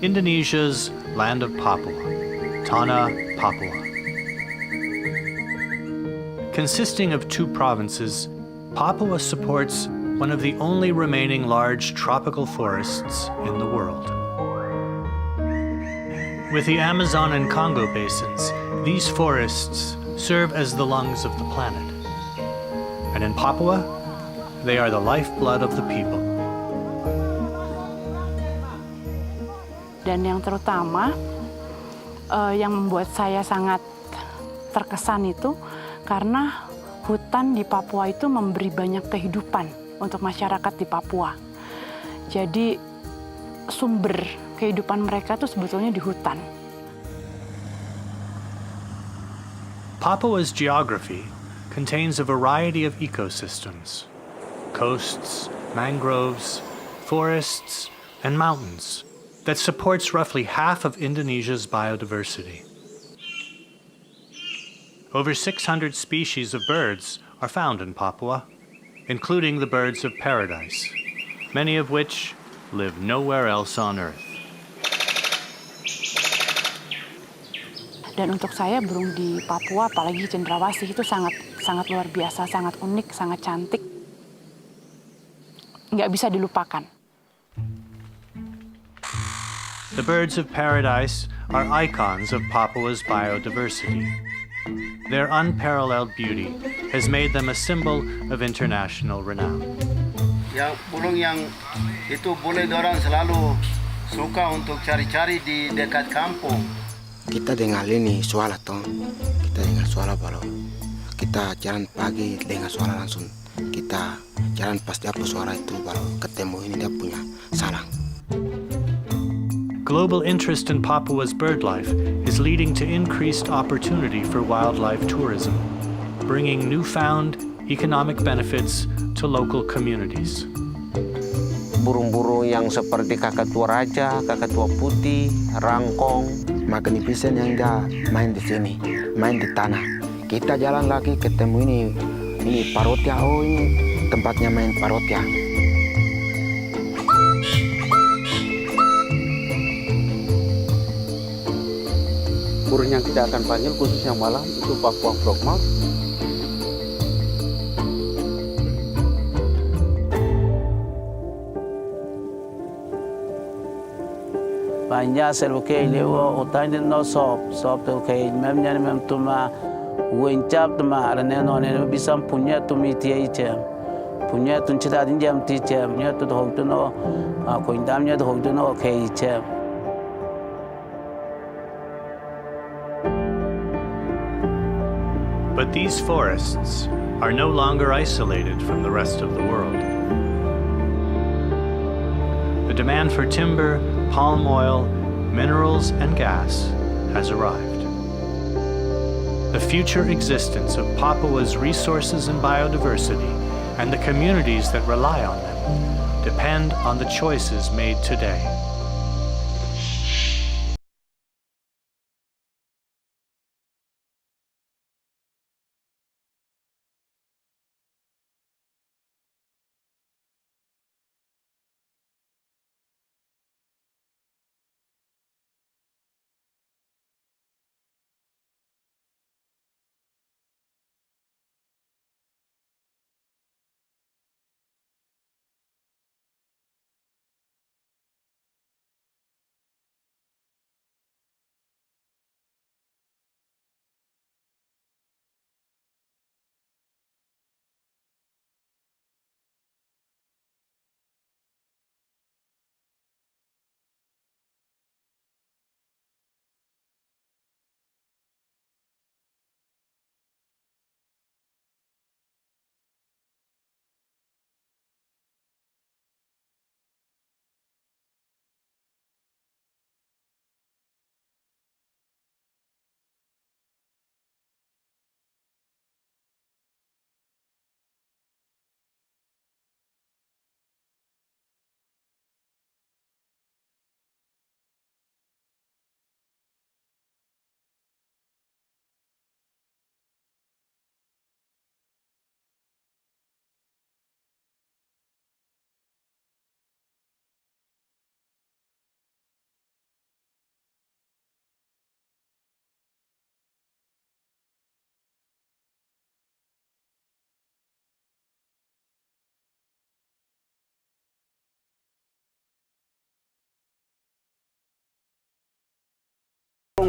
Indonesia's land of Papua, Tanah Papua. Consisting of two provinces, Papua supports one of the only remaining large tropical forests in the world. With the Amazon and Congo basins, these forests serve as the lungs of the planet. And in Papua, they are the lifeblood of the people. Dan yang terutama, yang membuat saya sangat terkesan itu karena hutan di Papua itu memberi banyak kehidupan untuk masyarakat di Papua. Jadi sumber kehidupan mereka itu sebetulnya di hutan. Papua's geography contains a variety of ecosystems: coasts, mangroves, forests, and mountains that supports roughly half of Indonesia's biodiversity. Over 600 species of birds are found in Papua, including the birds of paradise, many of which live nowhere else on Earth. Dan untuk saya burung di Papua, apalagi cendrawasih itu sangat luar biasa, sangat unik, sangat cantik. Nggak bisa dilupakan. The birds of paradise are icons of Papua's biodiversity. Their unparalleled beauty has made them a symbol of international renown. Yang burung yang itu boleh dorang selalu suka untuk cari-cari di dekat kampung. Kita dengar ini suara toh, kita dengar suara baru. Kita jalan pagi dengar suara langsung. Kita jalan pas dia suara itu baru ketemu ini dia punya sarang. Global interest in Papua's birdlife is leading to increased opportunity for wildlife tourism, bringing newfound economic benefits to local communities. Burung-burung yang seperti kakatua raja, kakatua putih, rangkong. Magnificent yang dia main di sini, main di tanah. Kita jalan lagi ketemu ini parotia, oh ini tempatnya main parotia. Burung yang kita akan panggil khususnya malam itu Papua frogmouth. Banyak selukai lewa utang no sop tu kai memnya mem tuma wencap tuma arane no ne bisa punya tumi tiai cem punya tun cita din jam ti cem nya tu hok tu no ko indamnya tu hok tu no kai cem. But these forests are no longer isolated from the rest of the world. The demand for timber, palm oil, minerals, and gas has arrived. The future existence of Papua's resources and biodiversity and the communities that rely on them depend on the choices made today.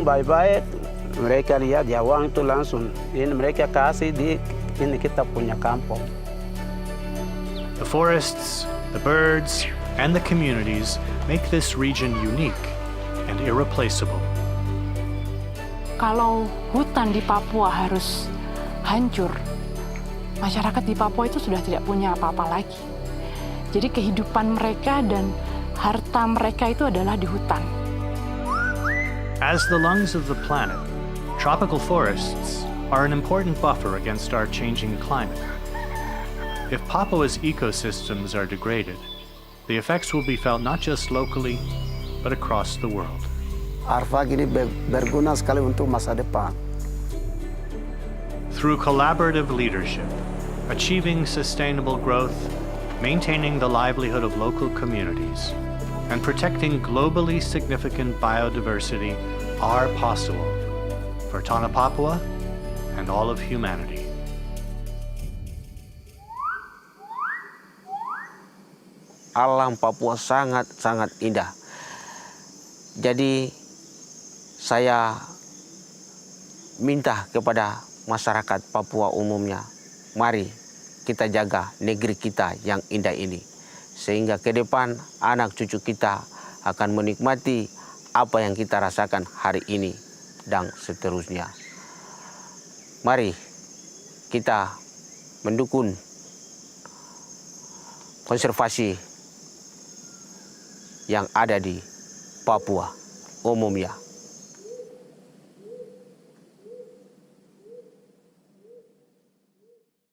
baik-baik, mereka lihat ya uang itu langsung. Ini mereka kasih di ini kita punya kampung. The forests, the birds, and the communities make this region unique and irreplaceable. Kalau hutan di Papua harus hancur, masyarakat di Papua itu sudah tidak punya apa-apa lagi. Jadi kehidupan mereka dan harta mereka itu adalah di hutan. As the lungs of the planet, tropical forests are an important buffer against our changing climate. If Papua's ecosystems are degraded, the effects will be felt not just locally, but across the world. Arfak ini berguna sekali untuk masa depan. Through collaborative leadership, achieving sustainable growth, maintaining the livelihood of local communities, and protecting globally significant biodiversity are possible for Tanah Papua and all of humanity. Alam Papua sangat-sangat indah. Jadi saya minta kepada masyarakat Papua umumnya, mari kita jaga negeri kita yang indah ini. Sehingga ke depan anak cucu kita akan menikmati apa yang kita rasakan hari ini dan seterusnya. Mari kita mendukung konservasi yang ada di Papua umumnya.